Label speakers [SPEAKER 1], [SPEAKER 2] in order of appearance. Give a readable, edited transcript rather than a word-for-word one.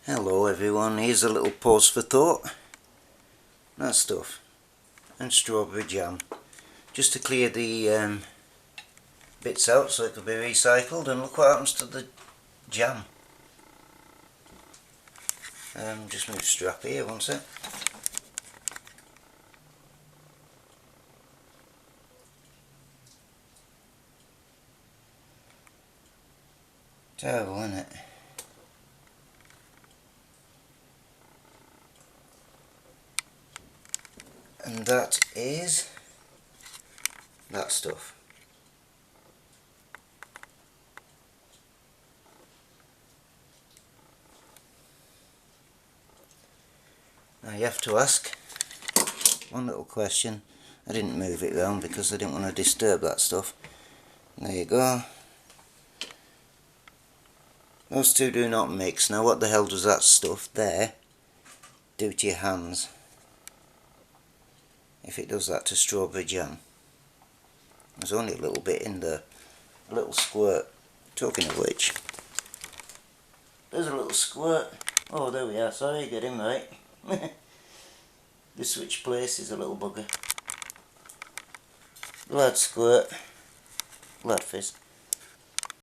[SPEAKER 1] Hello everyone, here's a little pause for thought. That stuff and strawberry jam, just to clear the bits out so it could be recycled, and look what happens to the jam. Just move strap here one sec. Terrible, isn't it? And that is that stuff. Now you have to ask one little question. I didn't move it round because I didn't want to disturb that stuff. There you go. Those two do not mix. Now what the hell does that stuff there do to your hands if it does that to strawberry jam? There's only a little bit in there, a little squirt. Talking of which, there's a little squirt. Oh, there we are, sorry, get him right. The switch place is a little bugger. Glad squirt, glad fizz.